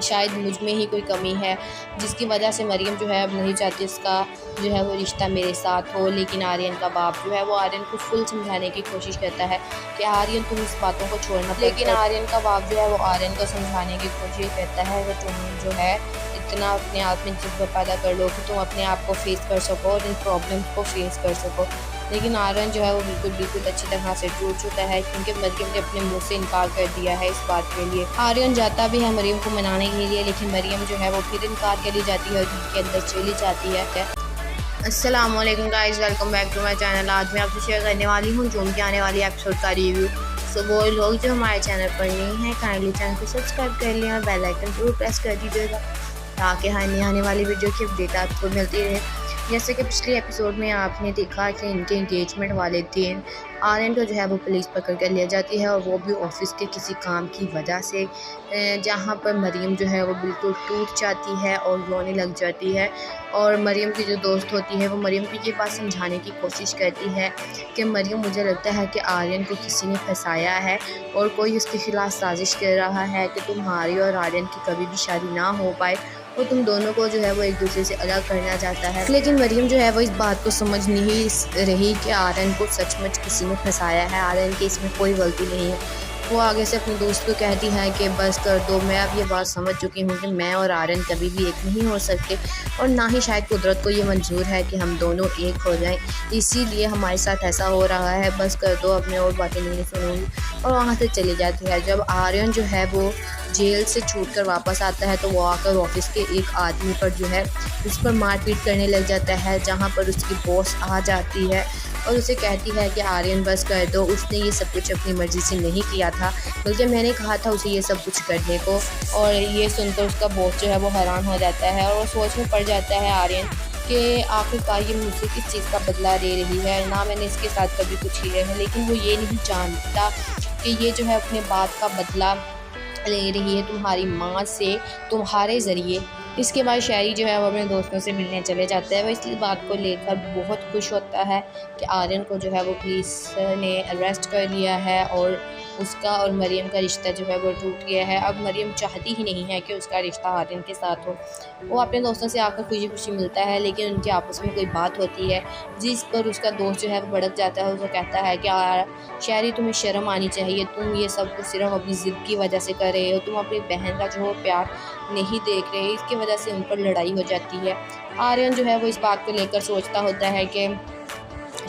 शायद मुझ में ही कोई कमी है, जिसकी वजह से मरियम जो है अब नहीं चाहती इसका जो है वो रिश्ता मेरे साथ हो। लेकिन आर्यन का बाप जो है वो आर्यन को फुल समझाने की कोशिश करता है कि आर्यन तुम इस बातों को छोड़ना। लेकिन आर्यन का बाप जो है वो आर्यन को समझाने की कोशिश करता है कि तुम जो है इतना अपने आप में जज्बा पैदा कर लो कि तुम अपने आप को फेस कर सको और इन प्रॉब्लम्स को फेस कर सको। लेकिन आर्यन जो है वो बिल्कुल अच्छी तरह से टूट चुका है, क्योंकि मरियम ने अपने मुंह से इनकार कर दिया है इस बात के लिए। आर्यन जाता भी है मरियम को मनाने के लिए, लेकिन मरियम जो है वो फिर इनकार करी जाती है और घर के अंदर चली जाती है। अस्सलाम वालेकुम guys, welcome back to my channel. आज मैं आपसे शेयर करने वाली हूँ जूम की आने वाली एपिसोड का रिव्यू। सो वो लोग जो हमारे चैनल पर नए हैं, काइंडली चैनल को सब्सक्राइब कर लें और बेल आइकन जरूर प्रेस कर दीजिएगा, ताकि हर आने वाली वीडियो की अपडेट आपको मिलती रहे। जैसे कि पिछले एपिसोड में आपने देखा कि इनके एंगेजमेंट वाले दिन आर्यन को जो है वो पुलिस पकड़ कर लिया जाती है, और वो भी ऑफिस के किसी काम की वजह से, जहां पर मरियम जो है वो बिल्कुल टूट जाती है और रोने लग जाती है। और मरियम की जो दोस्त होती है वो मरियम को ये बात समझाने की कोशिश करती है कि मरियम, मुझे लगता है कि आर्यन को किसी ने फंसाया है और कोई उसके खिलाफ साजिश कर रहा है कि तुम्हारी और आर्यन की कभी भी शादी ना हो पाए, और तुम दोनों को जो है वो एक दूसरे से अलग करना चाहता है। लेकिन मरियम जो है वो इस बात को समझ नहीं रही कि आर्यन को सचमुच किसी ने फंसाया है, आर्यन की इसमें कोई गलती नहीं है। वो आगे से अपने दोस्त को कहती है कि बस कर दो, मैं अब ये बात समझ चुकी हूँ कि मैं और आर्यन कभी भी एक नहीं हो सकते और ना ही शायद कुदरत को ये मंजूर है कि हम दोनों एक हो जाएं, इसीलिए हमारे साथ ऐसा हो रहा है, बस कर दो, अब मैं और बातें नहीं सुनूंगी। और वहाँ से चली जाती है। जब आर्यन जो है वो जेल से छूट कर वापस आता है तो वो आकर ऑफिस के एक आदमी पर जो है उस पर मारपीट करने लग जाता है, जहाँ पर उसकी बॉस आ जाती है और उसे कहती है कि आर्यन बस कर दो, उसने ये सब कुछ अपनी मर्ज़ी से नहीं किया था, बल्कि मैंने कहा था उसे ये सब कुछ करने को। और ये सुनकर उसका बॉस जो है वो हैरान हो जाता है और वो सोच में पड़ जाता है आर्यन कि आखिरकार ये मुझसे किस चीज़ का बदला ले रही है, ना मैंने इसके साथ कभी कुछ किया है, लेकिन वो ये नहीं जानता कि ये जो है अपने बात का बदला ले रही है तुम्हारी माँ से, तुम्हारे ज़रिए। इसके बाद शायरी जो है वो अपने दोस्तों से मिलने चले जाता है। वो इस बात को लेकर बहुत खुश होता है कि आर्यन को जो है वो पुलिस ने अरेस्ट कर लिया है और उसका और मरियम का रिश्ता जो है वो टूट गया है। अब मरियम चाहती ही नहीं है कि उसका रिश्ता आर्यन के साथ हो। वो अपने दोस्तों से आकर खुशी खुशी मिलता है, लेकिन उनके आपस में कोई बात होती है जिस पर उसका दोस्त जो है वो भड़क जाता है। उसे कहता है कि शायरी तुम्हें शर्म आनी चाहिए, तुम ये सब कुछ सिर्फ अपनी ज़िद की वजह से कर रहे हो, तुम अपनी बहन का जो प्यार नहीं देख रहे, इसकी वजह से उन पर लड़ाई हो जाती है। आर्यन जो है वो इस बात को लेकर सोचता होता है कि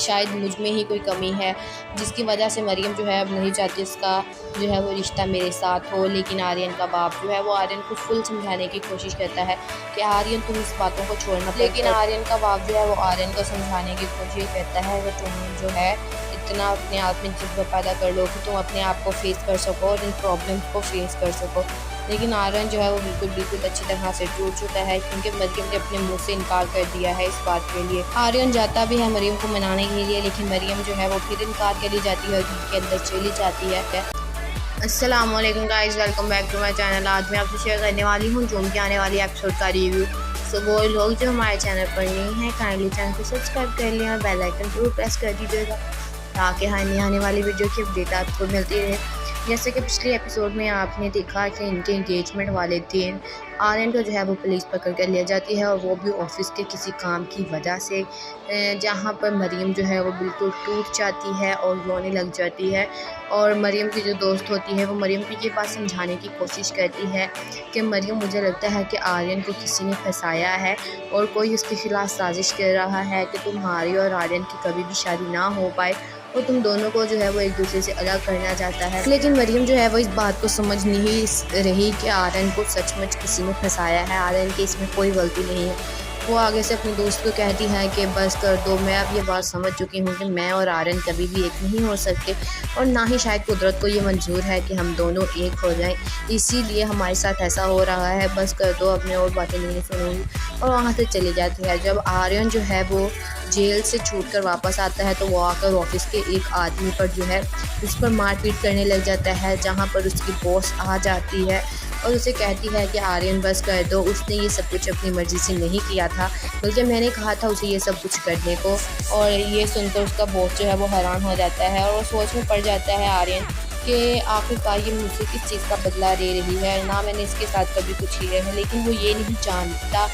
शायद मुझ में ही कोई कमी है जिसकी वजह से मरियम जो है अब नहीं चाहती इसका जो है वो रिश्ता मेरे साथ हो। लेकिन आर्यन का बाप जो है वो आर्यन को फुल समझाने की कोशिश करता है कि आर्यन तुम इस बातों को छोड़ना, लेकिन आर्यन का बाप जो है वो आर्यन को समझाने की कोशिश करता है कि तुम जो है इतना अपने आप में जज्बा पैदा कर लो कि तुम अपने आप को फेस कर सको और इन प्रॉब्लम्स को फेस कर सको। लेकिन आर्यन जो है वो बिल्कुल अच्छी तरह से टूट चुका है, क्योंकि मरियम ने अपने मुंह से इनकार कर दिया है इस बात के लिए। आर्यन जाता भी है मरियम को मनाने के लिए, लेकिन मरियम जो है वो फिर इनकार करी जाती है और घर के अंदर चली जाती है। अस्सलाम वालेकुम guys, welcome back to my channel. आज मैं आपसे शेयर करने वाली हूँ जूम की आने वाली एपिसोड का रिव्यू। सो वो लोग जो हमारे चैनल पर नहीं हैं, काइंडली चैनल को सब्सक्राइब कर लें और बेल आइकन जरूर प्रेस कर दीजिएगा ताकि आने वाली वीडियो की अपडेट आपको मिलती रहे। जैसे कि पिछले एपिसोड में आपने देखा कि इनके एंगेजमेंट वाले दिन आर्यन को जो है वो पुलिस पकड़ कर ले जाती है, और वो भी ऑफिस के किसी काम की वजह से, जहाँ पर मरियम जो है वो बिल्कुल टूट जाती है और रोने लग जाती है। और मरियम की जो दोस्त होती है वो मरियम को ये बात समझाने की कोशिश करती है कि मरियम, मुझे लगता है कि आर्यन को किसी ने फंसाया है और कोई उसके खिलाफ साजिश कर रहा है कि तुम्हारी और आर्यन की कभी भी शादी ना हो पाए और तुम दोनों को जो है वो एक दूसरे से अलग करना चाहता है। लेकिन मरियम जो है वो इस बात को समझ नहीं रही कि आर्यन को सचमुच किसी ने फंसाया है, आर्यन की इसमें कोई गलती नहीं है। वो आगे से अपने दोस्त को कहती है कि बस कर दो, मैं अब ये बात समझ चुकी हूँ कि मैं और आर्यन कभी भी एक नहीं हो सकते और ना ही शायद कुदरत को ये मंजूर है कि हम दोनों एक हो जाएं, इसीलिए हमारे साथ ऐसा हो रहा है, बस कर दो, अब मैं और बातें नहीं सुनूंगी। और वहाँ से चली जाती है। जब आर्यन जो है वो जेल से छूट कर वापस आता है तो वो आकर ऑफिस के एक आदमी पर जो है उस पर मारपीट करने लग जाता है, जहाँ पर उसकी बॉस आ जाती है और उसे कहती है कि आर्यन बस कर दो, उसने ये सब कुछ अपनी मर्ज़ी से नहीं किया था, बल्कि मैंने कहा था उसे ये सब कुछ करने को। और ये सुनकर उसका बॉस जो है वो हैरान हो जाता है और वो सोच में पड़ जाता है आर्यन कि आखिरकार ये मुझसे किस चीज़ का बदला ले रही है, ना मैंने इसके साथ कभी कुछ किया है, लेकिन वो ये नहीं जानता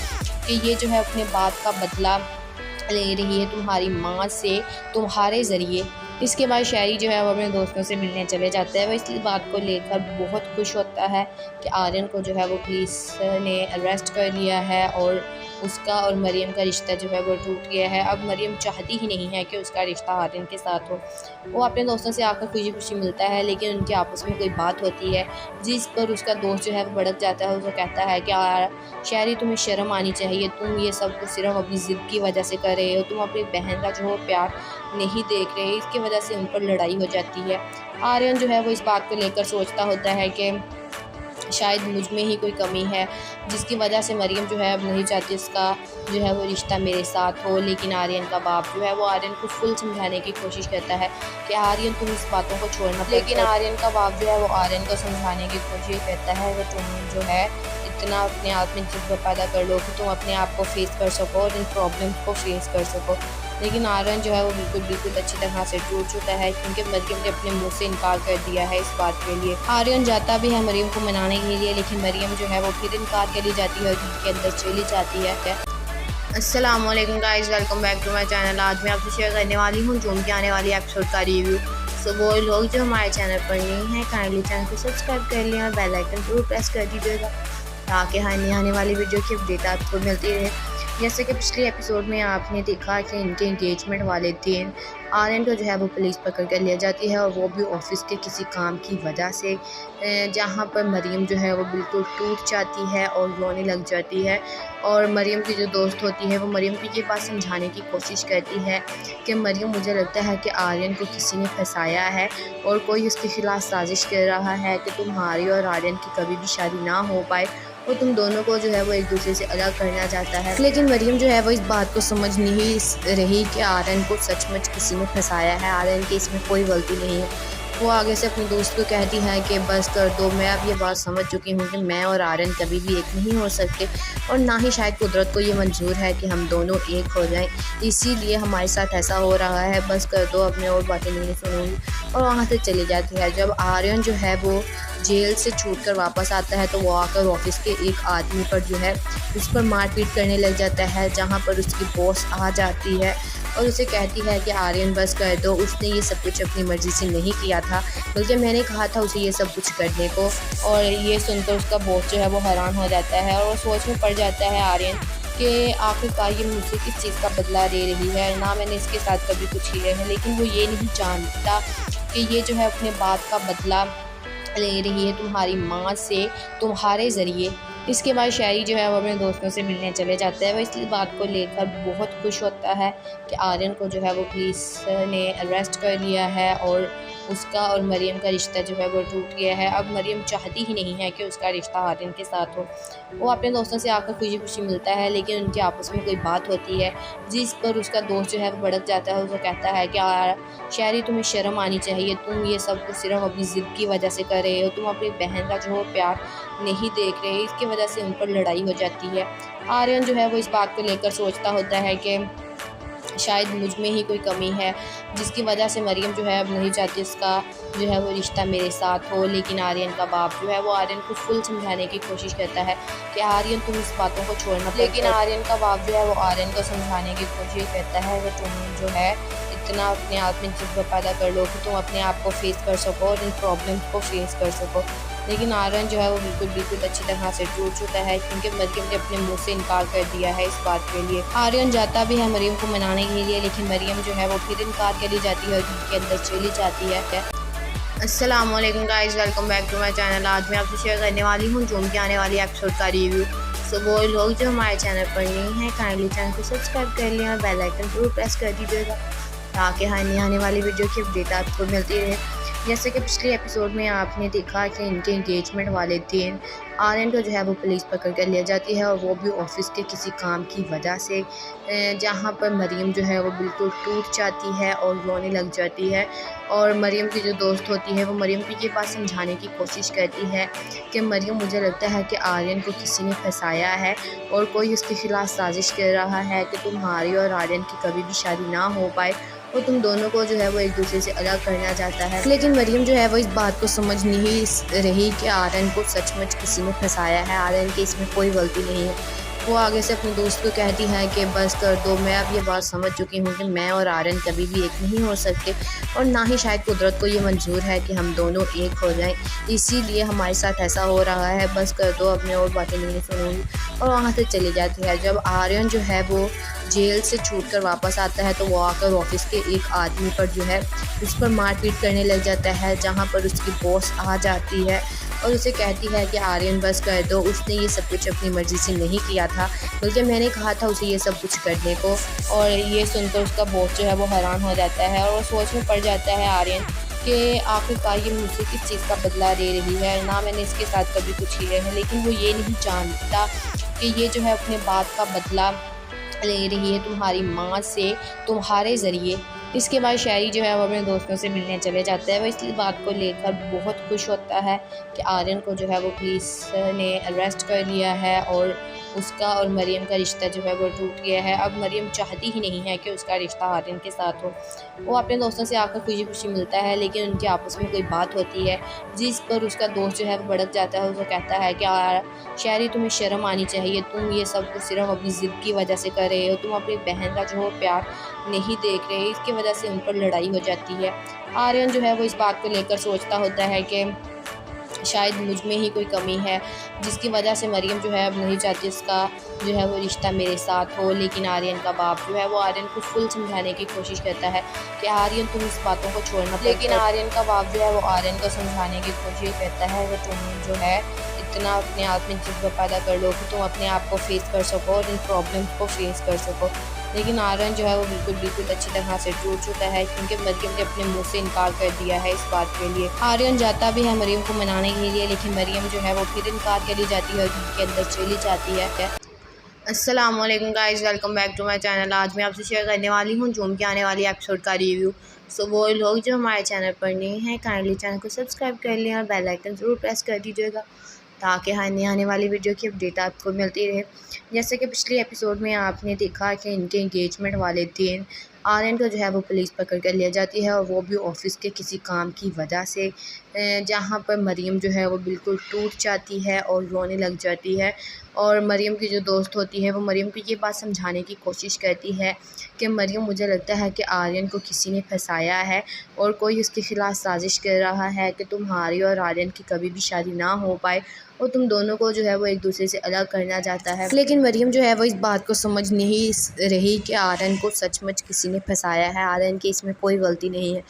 कि ये जो है अपने बात का बदला ले रही है तुम्हारी माँ से, तुम्हारे ज़रिए। इसके बाद शायरी जो है वो अपने दोस्तों से मिलने चले जाता है। वो इस बात को लेकर बहुत खुश होता है कि आर्यन को जो है वो पुलिस ने अरेस्ट कर लिया है और उसका और मरियम का रिश्ता जो है वो टूट गया है। अब मरियम चाहती ही नहीं है कि उसका रिश्ता आर्यन के साथ हो। वो अपने दोस्तों से आकर खुशी खुशी मिलता है, लेकिन उनके आपस में कोई बात होती है जिस पर उसका दोस्त जो है वो भड़क जाता है। उसे कहता है कि शायरी तुम्हें शर्म आनी चाहिए, तुम ये सब कुछ सिर्फ अपनी ज़िद की वजह से कर रहे हो, तुम अपनी बहन का जो प्यार नहीं देख रहे, इसकी वजह से उन पर लड़ाई हो जाती है। आर्यन जो है वो इस बात को लेकर सोचता होता है कि शायद मुझ में ही कोई कमी है जिसकी वजह से मरियम जो है अब नहीं चाहती इसका जो है वो रिश्ता मेरे साथ हो। लेकिन आर्यन का बाप जो है वो आर्यन को फुल समझाने की कोशिश करता है कि आर्यन तुम इस बातों को छोड़ना, लेकिन आर्यन का बाप जो है वो आर्यन को समझाने की कोशिश करता है कि तुम जो है इतना अपने आप में जज्बा पैदा कर लो कि तुम अपने आप को फेस कर सको और इन प्रॉब्लम्स को फेस कर सको। लेकिन आर्यन जो है वो बिल्कुल अच्छी तरह से टूट चुका है, क्योंकि मरियम ने अपने मुंह से इनकार कर दिया है इस बात के लिए। आर्यन जाता भी है मरियम को मनाने के लिए, लेकिन मरियम जो है वो फिर इनकार करी जाती है और घर के अंदर चली जाती है। अस्सलाम वालेकुम guys, welcome back to my channel. आज मैं आपसे शेयर करने वाली हूँ जूम की आने वाली एपिसोड का रिव्यू। सो वो लोग जो हमारे चैनल पर नहीं हैं काइंडली चैनल को सब्सक्राइब कर लें और बेल आइकन जरूर प्रेस कर दीजिएगा ताकि आने वाली वीडियो की अपडेट आपको मिलती रहे। जैसे कि पिछले एपिसोड में आपने देखा कि इनके एंगेजमेंट वाले दिन आर्यन को जो है वो पुलिस पकड़ कर लिया जाती है और वो भी ऑफिस के किसी काम की वजह से, जहां पर मरियम जो है वो बिल्कुल टूट जाती है और रोने लग जाती है। और मरियम की जो दोस्त होती है वो मरियम को ये बात समझाने की कोशिश करती है कि मरियम, मुझे लगता है कि आर्यन को किसी ने फंसाया है और कोई उसके खिलाफ साजिश कर रहा है कि तुम्हारी और आर्यन की कभी भी शादी ना हो पाए और तुम दोनों को जो है वो एक दूसरे से अलग करना चाहता है। लेकिन मरियम जो है वो इस बात को समझ नहीं रही कि आर्यन को सचमुच किसी ने फंसाया है, आर्यन की इसमें कोई गलती नहीं है। वो आगे से अपने दोस्त को कहती है कि बस कर दो, मैं अब ये बात समझ चुकी हूँ कि मैं और आर्यन कभी भी एक नहीं हो सकते और ना ही शायद कुदरत को ये मंजूर है कि हम दोनों एक हो जाएं, इसीलिए हमारे साथ ऐसा हो रहा है, बस कर दो, अब मैं और बातें नहीं सुनूंगी। और वहाँ से चली जाती है। जब आर्यन जो है वो जेल से छूट कर वापस आता है तो वो आकर ऑफिस के एक आदमी पर जो है उस पर मारपीट करने लग जाता है, जहाँ पर उसकी बॉस आ जाती है और उसे कहती है कि आर्यन बस कर दो, उसने ये सब कुछ अपनी मर्ज़ी से नहीं किया था, बल्कि मैंने कहा था उसे ये सब कुछ करने को। और ये सुनकर उसका बॉस जो है वो हैरान हो जाता है और सोच में पड़ जाता है आर्यन कि आखिरकार ये मुझसे किस चीज़ का बदला ले रही है, ना मैंने इसके साथ कभी कुछ किया है। लेकिन वो ये नहीं जानता कि ये जो है अपने बात का बदला ले रही है तुम्हारी माँ से, तुम्हारे ज़रिए। इसके बाद शहरी जो है वो अपने दोस्तों से मिलने चले जाता है। वो इस बात को लेकर बहुत खुश होता है कि आर्यन को जो है वो पुलिस ने अरेस्ट कर लिया है और उसका और मरियम का रिश्ता जो है वो टूट गया है। अब मरियम चाहती ही नहीं है कि उसका रिश्ता आर्यन के साथ हो। वो अपने दोस्तों से आकर खुशी खुशी मिलता है, लेकिन उनके आपस में कोई बात होती है जिस पर उसका दोस्त जो है वो भड़क जाता है। उसे कहता है कि शहरी, तुम्हें शर्म आनी चाहिए, तुम ये सब कुछ सिर्फ अपनी ज़िद की वजह से कर रहे हो, तुम अपनी बहन का जो प्यार नहीं देख रहे, इसकी वजह से उन पर लड़ाई हो जाती है। आर्यन जो है वो इस बात को लेकर सोचता होता है कि शायद मुझ में ही कोई कमी है जिसकी वजह से मरियम जो है अब नहीं चाहती उसका जो है वो रिश्ता मेरे साथ हो। लेकिन आर्यन का बाप जो है वो आर्यन को फुल समझाने की कोशिश करता है कि आर्यन तुम इस बातों को छोड़ना। लेकिन आर्यन का बाप जो है वो आर्यन को समझाने की कोशिश करता है कि तुम जो है इतना अपने आप में जज्बा पैदा कर लो कि तुम अपने आप को फेस कर सको और इन प्रॉब्लम्स को फेस कर सको। लेकिन आर्यन जो है वो बिल्कुल अच्छी तरह से टूट चुका है क्योंकि मरियम ने अपने मुंह से इनकार कर दिया है इस बात के लिए। आर्यन जाता भी है मरियम को मनाने के लिए, लेकिन मरियम जो है वो फिर इनकार कर दी जाती है और घर के अंदर चली जाती है। अस्सलाम वालेकुम guys, welcome back to my channel. आज मैं आपसे शेयर करने वाली हूँ जूम की आने वाली एपिसोड का रिव्यू। सो वो लोग जो हमारे चैनल पर नहीं हैं काइंडली चैनल को सब्सक्राइब कर लें और बेल आइकन जरूर प्रेस कर दीजिएगा ताकि आने वाली वीडियो की अपडेट आपको मिलती रहे। जैसे कि पिछले एपिसोड में आपने देखा कि इनके एंगेजमेंट वाले दिन आर्यन को जो है वो पुलिस पकड़ कर लिया जाती है और वो भी ऑफिस के किसी काम की वजह से, जहां पर मरियम जो है वो बिल्कुल टूट जाती है और रोने लग जाती है। और मरियम की जो दोस्त होती है वो मरियम को ये बात समझाने की कोशिश करती है कि मरियम, मुझे लगता है कि आर्यन को किसी ने फंसाया है और कोई उसके खिलाफ साजिश कर रहा है कि तुम्हारी और आर्यन की कभी भी शादी ना हो पाए और तुम दोनों को जो है वो एक दूसरे से अलग करना चाहता है। लेकिन मरियम जो है वो इस बात को समझ नहीं रही कि आर्यन को सचमुच किसी ने फंसाया है, आर्यन की इसमें कोई गलती नहीं है। वो आगे से अपने दोस्त को कहती है कि बस कर दो, मैं अब ये बात समझ चुकी हूँ कि मैं और आर्यन कभी भी एक नहीं हो सकते और ना ही शायद कुदरत को ये मंजूर है कि हम दोनों एक हो जाएं, इसीलिए हमारे साथ ऐसा हो रहा है, बस कर दो, अब मैं और बातें नहीं सुनूंगी। और वहाँ से चली जाती है। जब आर्यन जो है वो जेल से छूट कर वापस आता है तो वो आकर ऑफिस के एक आदमी पर जो है उस पर मारपीट करने लग जाता है, जहाँ पर उसकी बॉस आ जाती है और उसे कहती है कि आर्यन बस कर दो, उसने ये सब कुछ अपनी मर्ज़ी से नहीं किया था, बल्कि मैंने कहा था उसे ये सब कुछ करने को। और ये सुनकर उसका बॉस जो है वो हैरान हो जाता है और वो सोच में पड़ जाता है आर्यन कि आखिरकार ये मुझसे किस चीज़ का बदला ले रही है, ना मैंने इसके साथ कभी कुछ किया है। लेकिन वो ये नहीं जानता कि ये जो है अपने बात का बदला ले रही है तुम्हारी माँ से, तुम्हारे ज़रिए। इसके बाद शहरी जो है वो अपने दोस्तों से मिलने चले जाता है। वो इस बात को लेकर बहुत खुश होता है कि आर्यन को जो है वो पुलिस ने अरेस्ट कर लिया है और उसका और मरियम का रिश्ता जो है वो टूट गया है। अब मरियम चाहती ही नहीं है कि उसका रिश्ता आर्यन के साथ हो। वो अपने दोस्तों से आकर खुशी खुशी मिलता है, लेकिन उनके आपस में कोई बात होती है जिस पर उसका दोस्त जो है वो भड़क जाता है। उसे कहता है कि शहरी, तुम्हें शर्म आनी चाहिए, तुम ये सब कुछ सिर्फ अपनी ज़िद की वजह से कर रहे हो, तुम अपनी बहन का जो प्यार नहीं देख रहे। इसकी वजह से उन पर लड़ाई हो जाती है। आर्यन जो है वो इस बात को लेकर सोचता होता है कि शायद मुझ में ही कोई कमी है, जिसकी वजह से मरियम जो है अब नहीं चाहती उसका जो है वो रिश्ता मेरे साथ हो। लेकिन आर्यन का बाप जो है वो आर्यन को फुल समझाने की कोशिश करता है कि आर्यन, तुम इस बातों को छोड़ना। लेकिन आर्यन का बाप जो है वो आर्यन को समझाने की कोशिश करता है कि तुम जो है इतना अपने आप में जज्बा पैदा कर लो कि तुम अपने आप को फेस कर सको और इन प्रॉब्लम्स को फेस कर सको। लेकिन आर्यन जो है वो बिल्कुल अच्छी तरह से टूट चुका है, क्योंकि मरियम ने अपने मुंह से इनकार कर दिया है इस बात के लिए। आर्यन जाता भी है मरियम को मनाने के लिए, लेकिन मरियम जो है वो फिर इनकार कर ली जाती है और घर के अंदर चली जाती है। अस्सलाम वालेकुम guys, welcome back to my channel. आज मैं आपसे शेयर करने वाली हूँ जूम के आने वाली एपिसोड का रिव्यू। सो वो लोग जो हमारे चैनल पर नए हैं, काइंडली चैनल को सब्सक्राइब कर लें और बेल आइकन ज़रूर प्रेस कर दीजिएगा, ताकि हर आने वाली वीडियो की अपडेट आपको मिलती रहे। जैसे कि पिछली एपिसोड में आपने देखा कि इनके एंगेजमेंट वाले दिन आर्यन को जो है वो पुलिस पकड़ कर ले जाती है, और वो भी ऑफिस के किसी काम की वजह से, जहाँ पर मरियम जो है वो बिल्कुल टूट जाती है और रोने लग जाती है। और मरियम की जो दोस्त होती है वो मरियम को ये बात समझाने की कोशिश करती है कि मरियम, मुझे लगता है कि आर्यन को किसी ने फंसाया है और कोई उसके खिलाफ साजिश कर रहा है कि तुम्हारी और आर्यन की कभी भी शादी ना हो पाए, और तुम दोनों को जो है वो एक दूसरे से अलग करना चाहता है। लेकिन मरियम जो है वो इस बात को समझ नहीं रही कि आर्यन को सचमुच किसी ने फंसाया है, आर्यन की इसमें कोई गलती नहीं है।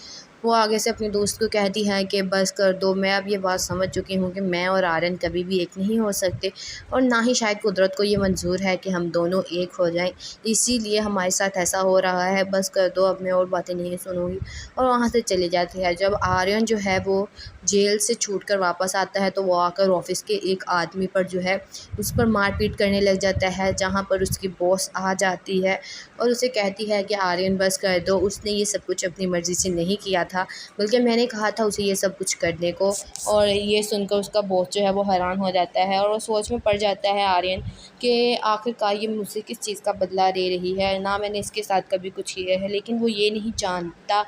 वो आगे से अपने दोस्त को कहती है कि बस कर दो, मैं अब ये बात समझ चुकी हूँ कि मैं और आर्यन कभी भी एक नहीं हो सकते, और ना ही शायद कुदरत को ये मंजूर है कि हम दोनों एक हो जाएं, इसीलिए हमारे साथ ऐसा हो रहा है, बस कर दो, अब मैं और बातें नहीं सुनूंगी। और वहाँ से चली जाती है। जब आर्यन जो है वो जेल से छूटकर वापस आता है, तो वो आकर ऑफिस के एक आदमी पर जो है उस पर मारपीट करने लग जाता है, जहाँ पर उसकी बॉस आ जाती है और उसे कहती है कि आर्यन बस कर दो, उसने ये सब कुछ अपनी मर्ज़ी से नहीं किया था, बल्कि मैंने कहा था उसे ये सब कुछ करने को। और ये सुनकर उसका बॉस जो है वो हैरान हो जाता है, और वो सोच में पड़ जाता है आर्यन कि आखिरकार ये मुझसे किस चीज़ का बदला ले रही है, ना मैंने इसके साथ कभी कुछ किया है। लेकिन वो ये नहीं जानता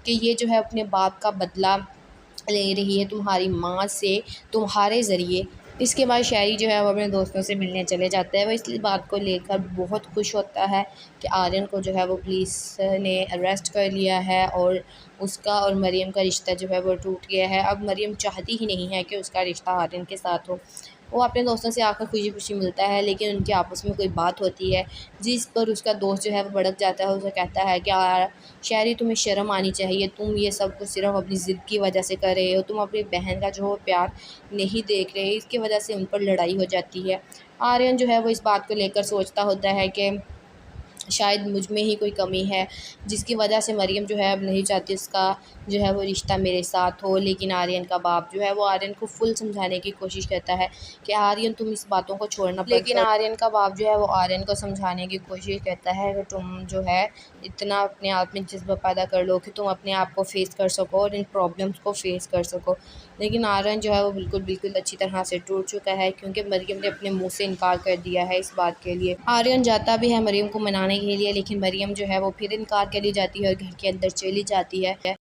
कि ये जो है अपने बाप का बदला ले रही है तुम्हारी माँ से, तुम्हारे ज़रिए। इसके बाद शहरी जो है वो अपने दोस्तों से मिलने चले जाता है। वो इस बात को लेकर बहुत खुश होता है कि आर्यन को जो है वो पुलिस ने अरेस्ट कर लिया है और उसका और मरियम का रिश्ता जो है वो टूट गया है। अब मरियम चाहती ही नहीं है कि उसका रिश्ता आर्यन के साथ हो। वो अपने दोस्तों से आकर खुशी खुशी मिलता है, लेकिन उनके आपस में कोई बात होती है जिस पर उसका दोस्त जो है वो भड़क जाता है। उसे कहता है कि शहरी, तुम्हें शर्म आनी चाहिए, तुम ये सब कुछ सिर्फ अपनी ज़िद की वजह से कर रहे हो, तुम अपनी बहन का जो प्यार नहीं देख रहे। इसकी वजह से उन पर लड़ाई हो जाती है। आर्यन जो है वो इस बात को लेकर सोचता होता है कि शायद मुझ में ही कोई कमी है, जिसकी वजह से मरियम जो है अब नहीं चाहती उसका जो है वो रिश्ता मेरे साथ हो। लेकिन आर्यन का बाप जो है वो आर्यन को फुल समझाने की कोशिश करता है कि आर्यन, तुम इस बातों को छोड़ना। लेकिन आर्यन का बाप जो है वो आर्यन को समझाने की कोशिश करता है कि तुम जो है इतना अपने आप में जज्बा पैदा कर लो कि तुम अपने आप को फेस कर सको और इन प्रॉब्लम्स को फेस कर सको। लेकिन आर्यन जो है वो बिल्कुल अच्छी तरह से टूट चुका है, क्योंकि मरियम ने अपने मुंह से इनकार कर दिया है इस बात के लिए। आर्यन जाता भी है मरियम को मनाने के लिए, लेकिन मरियम जो है वो फिर इनकार कर ली जाती है और घर के अंदर चली जाती है।